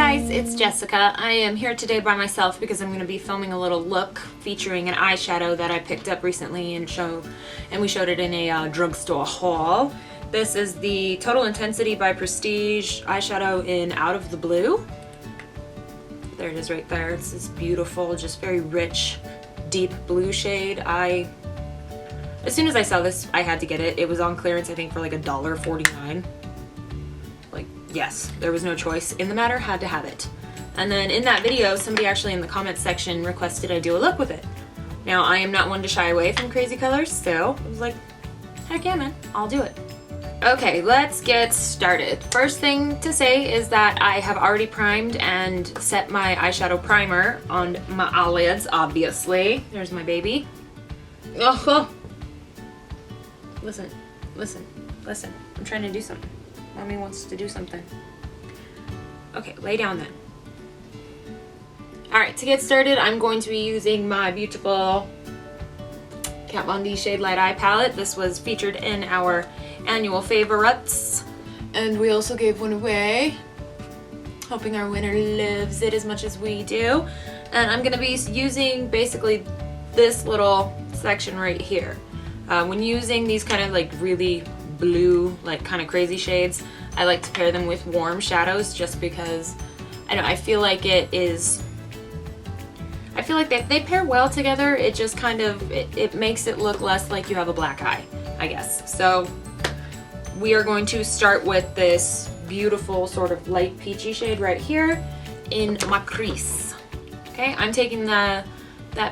guys, it's Jessica. I am here today by myself because I'm going to be filming a little look featuring an eyeshadow that I picked up recently and we showed it in a drugstore haul. This is the Total Intensity by Prestige eyeshadow in Out of the Blue. There it is right there. It's this beautiful, just very rich, deep blue shade. As soon as I saw this, I had to get it. It was on clearance, I think, for like $1.49. Like, yes, there was no choice in the matter, had to have it. And then in that video, somebody actually in the comments section requested I do a look with it. Now, I am not one to shy away from crazy colors, so I was like, heck yeah, man, I'll do it. Okay, let's get started. First thing to say is that I have already primed and set my eyeshadow primer on my eyelids, obviously. There's my baby. Oh. Listen. I'm trying to do something. Mommy wants to do something. Okay, lay down then. Alright, to get started, I'm going to be using my beautiful Kat Von D Shade Light Eye palette. This was featured in our annual favorites, and we also gave one away, hoping our winner loves it as much as we do. And I'm going to be using basically this little section right here. When using these kind of like really blue, like kind of crazy shades, I like to pair them with warm shadows just because I feel like they pair well together. It just kind of, it makes it look less like you have a black eye, I guess. So we are going to start with this beautiful sort of light peachy shade right here in my crease. Okay, I'm taking that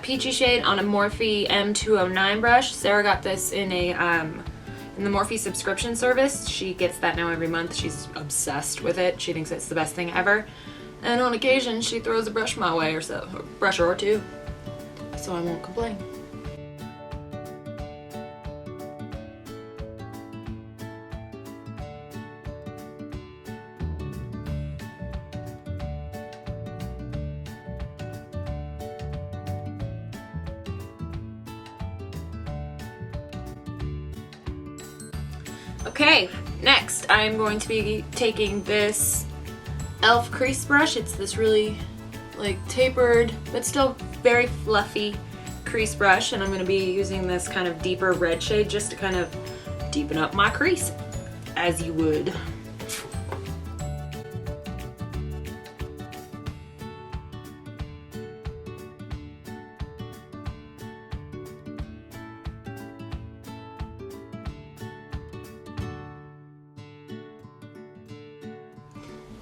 peachy shade on a Morphe M209 brush. Sarah got this in the Morphe subscription service. She gets that now every month. She's obsessed with it. She thinks it's the best thing ever. And on occasion, she throws a brush my way or so, a brush or two. So I won't complain. Okay, next I'm going to be taking this e.l.f. crease brush. It's this really like tapered but still very fluffy crease brush, and I'm going to be using this kind of deeper red shade just to kind of deepen up my crease, as you would.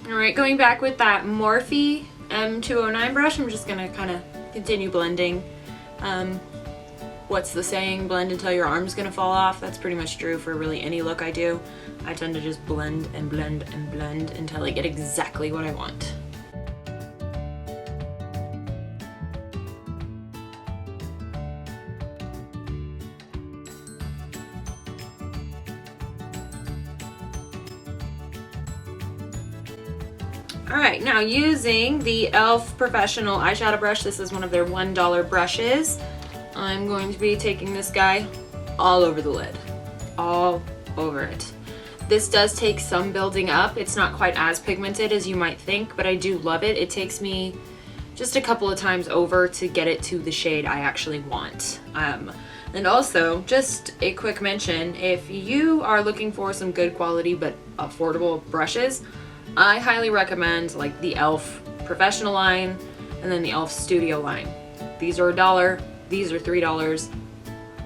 Alright, going back with that Morphe M209 brush, I'm just going to kind of continue blending. What's the saying? Blend until your arm's going to fall off. That's pretty much true for really any look I do. I tend to just blend and blend and blend until I get exactly what I want. Alright, now using the e.l.f. Professional Eyeshadow Brush, this is one of their $1 brushes, I'm going to be taking this guy all over the lid. All over it. This does take some building up. It's not quite as pigmented as you might think, but I do love it. It takes me just a couple of times over to get it to the shade I actually want. And also, just a quick mention, if you are looking for some good quality but affordable brushes, I highly recommend like the e.l.f. Professional line and then the e.l.f. Studio line. These are $1, these are $3.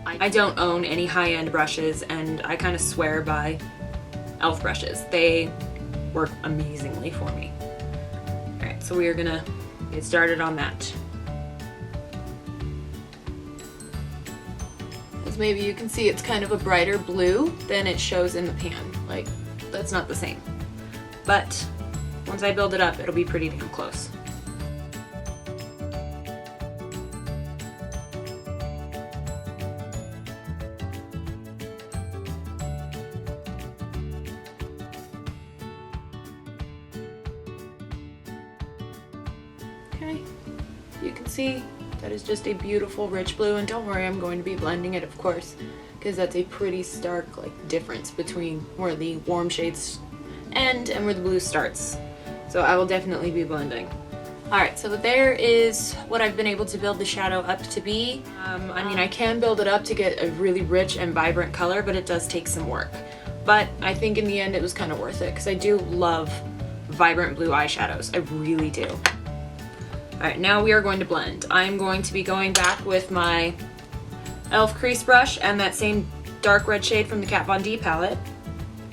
I don't own any high-end brushes, and I kind of swear by e.l.f. brushes. They work amazingly for me. Alright, so we are gonna get started on that. As maybe you can see, it's kind of a brighter blue than it shows in the pan. Like, that's not the same. But once I build it up, it'll be pretty damn close. Okay, you can see that is just a beautiful rich blue, and don't worry, I'm going to be blending it, of course, because that's a pretty stark like difference between where the warm shades end and where the blue starts. So I will definitely be blending. Alright, so there is what I've been able to build the shadow up to be. I mean, I can build it up to get a really rich and vibrant color, but it does take some work. But I think in the end it was kind of worth it, because I do love vibrant blue eyeshadows. I really do. Alright, now we are going to blend. I'm going to be going back with my e.l.f. crease brush and that same dark red shade from the Kat Von D palette.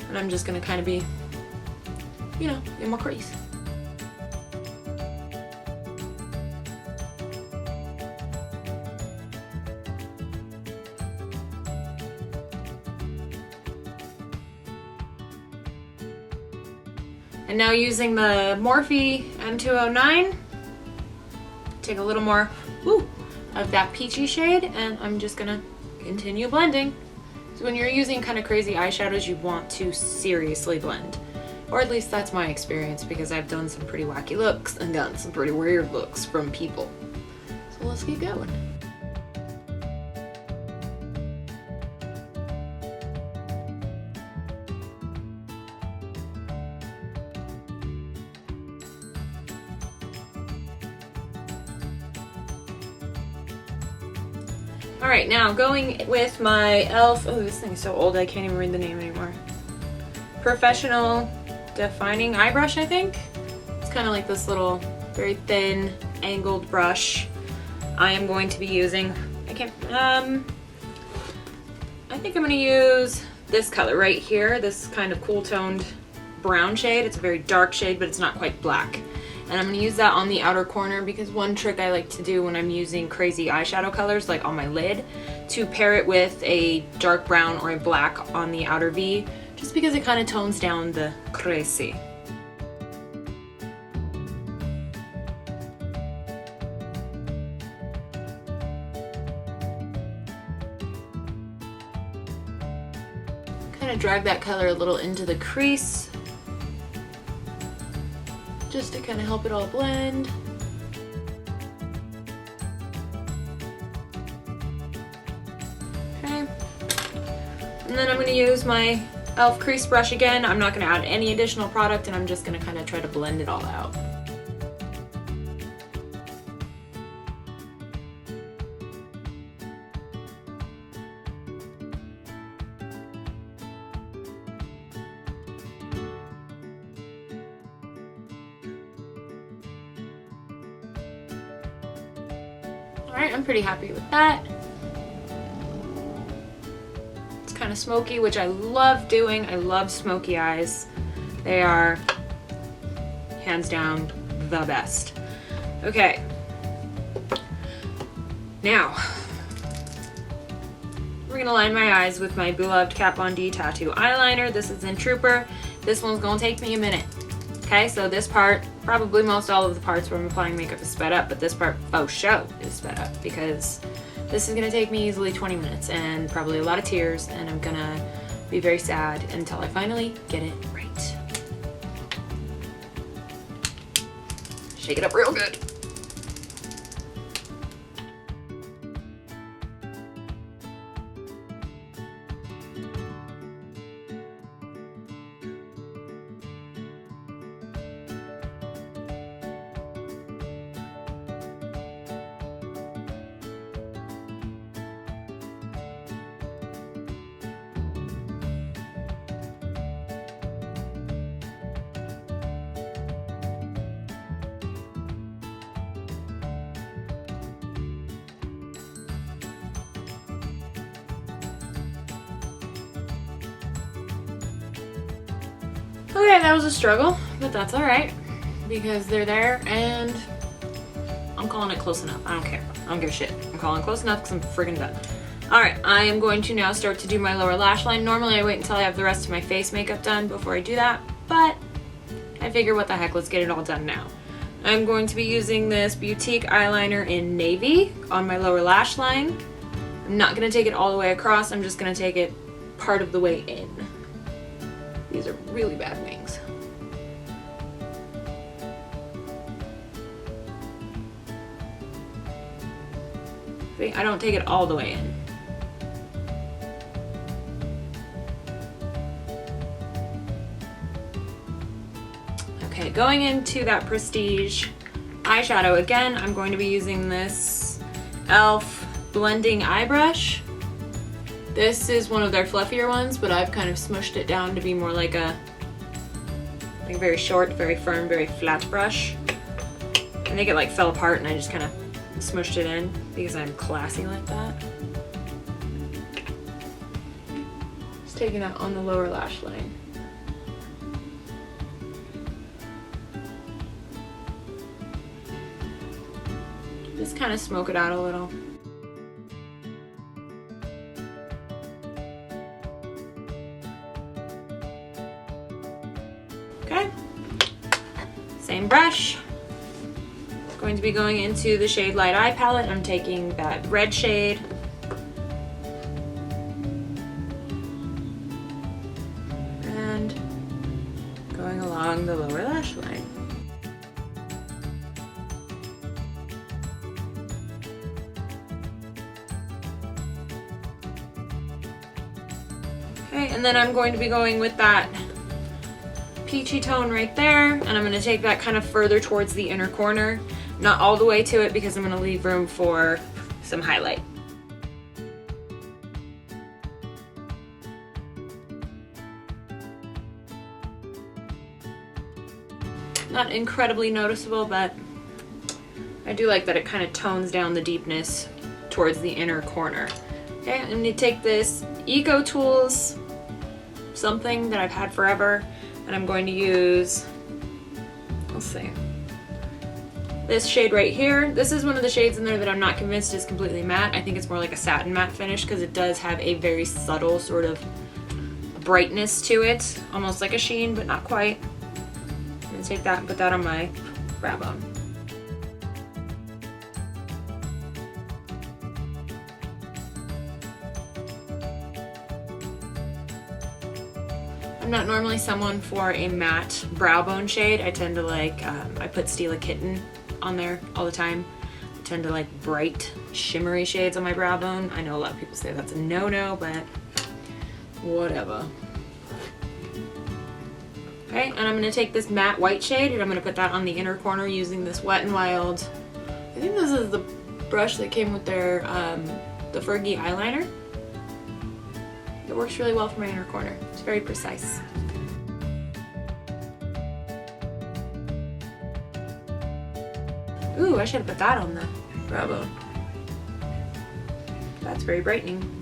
And I'm just going to kind of be, you know, in my crease. And now using the Morphe M209, take a little more of that peachy shade, and I'm just gonna continue blending. So when you're using kind of crazy eyeshadows, you want to seriously blend. Or at least that's my experience, because I've done some pretty wacky looks and gotten some pretty weird looks from people. So let's keep going. Alright, now going with my e.l.f. Oh, this thing is so old I can't even read the name anymore. Professional Defining Eye Brush, I think. It's kind of like this little, very thin, angled brush. I am going to be using, I think I'm going to use this color right here, this kind of cool toned brown shade. It's a very dark shade, but it's not quite black. And I'm going to use that on the outer corner, because one trick I like to do when I'm using crazy eyeshadow colors, like on my lid, to pair it with a dark brown or a black on the outer V, just because it kind of tones down the crazy. Kind of drag that color a little into the crease, just to kind of help it all blend. Okay. And then I'm going to use my e.l.f. crease brush again. I'm not going to add any additional product, and I'm just going to kind of try to blend it all out. Alright, I'm pretty happy with that. It's kind of smoky, which I love doing. I love smoky eyes. They are, hands down, the best. Okay. Now, we're going to line my eyes with my beloved Kat Von D Tattoo Eyeliner. This is in Trooper. This one's going to take me a minute. Okay, so this part, probably most all of the parts where I'm applying makeup is sped up, but this part, faux show, is sped up, because this is going to take me easily 20 minutes and probably a lot of tears, and I'm going to be very sad until I finally get it right. Shake it up real good. Okay, that was a struggle, but that's alright, because they're there, and I'm calling it close enough. I don't care. I don't give a shit. I'm calling it close enough because I'm friggin' done. Alright, I am going to now start to do my lower lash line. Normally I wait until I have the rest of my face makeup done before I do that, but I figure what the heck, let's get it all done now. I'm going to be using this Boutique eyeliner in Navy on my lower lash line. I'm not going to take it all the way across, I'm just going to take it part of the way in. These are really bad wings. See, I don't take it all the way in. Okay, going into that Prestige eyeshadow, again, I'm going to be using this e.l.f. blending eye brush. This is one of their fluffier ones, but I've kind of smushed it down to be more like a very short, very firm, very flat brush. I think it like fell apart and I just kind of smushed it in because I'm classy like that. Just taking that on the lower lash line. Just kind of smoke it out a little. Okay, same brush. Going to be going into the shade Light Eye palette. I'm taking that red shade. And going along the lower lash line. Okay, and then I'm going to be going with that peachy tone right there, and I'm going to take that kind of further towards the inner corner. Not all the way to it because I'm going to leave room for some highlight. Not incredibly noticeable, but I do like that it kind of tones down the deepness towards the inner corner. Okay, I'm going to take this Eco Tools, something that I've had forever, and I'm going to use, let's see, this shade right here. This is one of the shades in there that I'm not convinced is completely matte. I think it's more like a satin matte finish because it does have a very subtle sort of brightness to it, almost like a sheen, but not quite. I'm gonna take that and put that on my brow bone. I'm not normally someone for a matte brow bone shade. I tend to like, I put Stila Kitten on there all the time. I tend to like bright, shimmery shades on my brow bone. I know a lot of people say that's a no-no, but whatever. Okay, and I'm gonna take this matte white shade and I'm gonna put that on the inner corner using this Wet n Wild. I think this is the brush that came with their, the Fergie eyeliner. It works really well for my inner corner. It's very precise. Ooh, I should have put that on the brow bone. That's very brightening.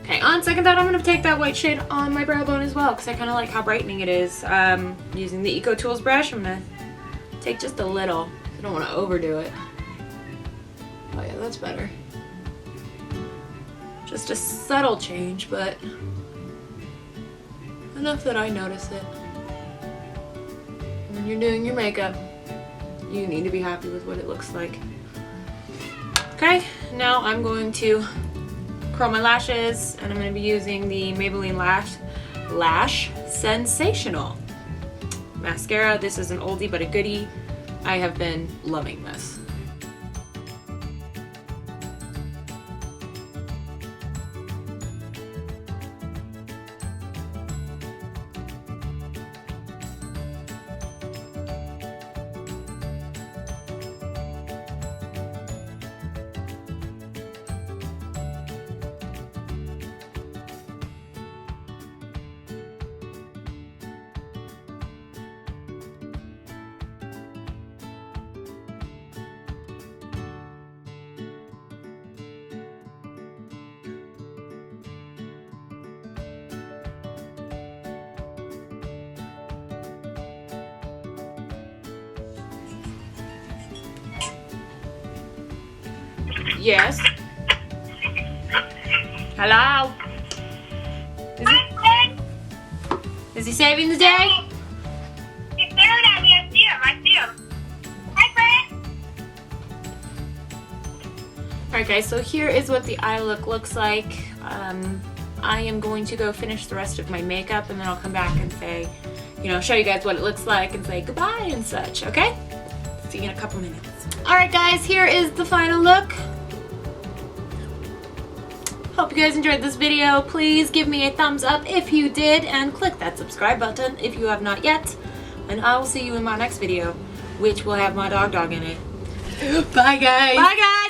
Okay, on second thought, I'm going to take that white shade on my brow bone as well because I kind of like how brightening it is. Using the Eco Tools brush, I'm going to take just a little. I don't want to overdo it. Oh yeah, that's better. Just a subtle change, but enough that I notice it. When you're doing your makeup, you need to be happy with what it looks like. Okay, now I'm going to curl my lashes, and I'm going to be using the Maybelline Lash Sensational mascara. This is an oldie but a goodie. I have been loving this. Yes. Hello. Is he saving the day? He's staring at me. I see him. I see him. Hi, friend. Alright guys, so here is what the eye look looks like. I am going to go finish the rest of my makeup, and then I'll come back and say, you know, show you guys what it looks like and say goodbye and such, okay? See you in a couple minutes. Alright guys, here is the final look. Hope you guys enjoyed this video. Please give me a thumbs up if you did, and click that subscribe button if you have not yet. And I will see you in my next video, which will have my dog in it. Bye guys! Bye guys!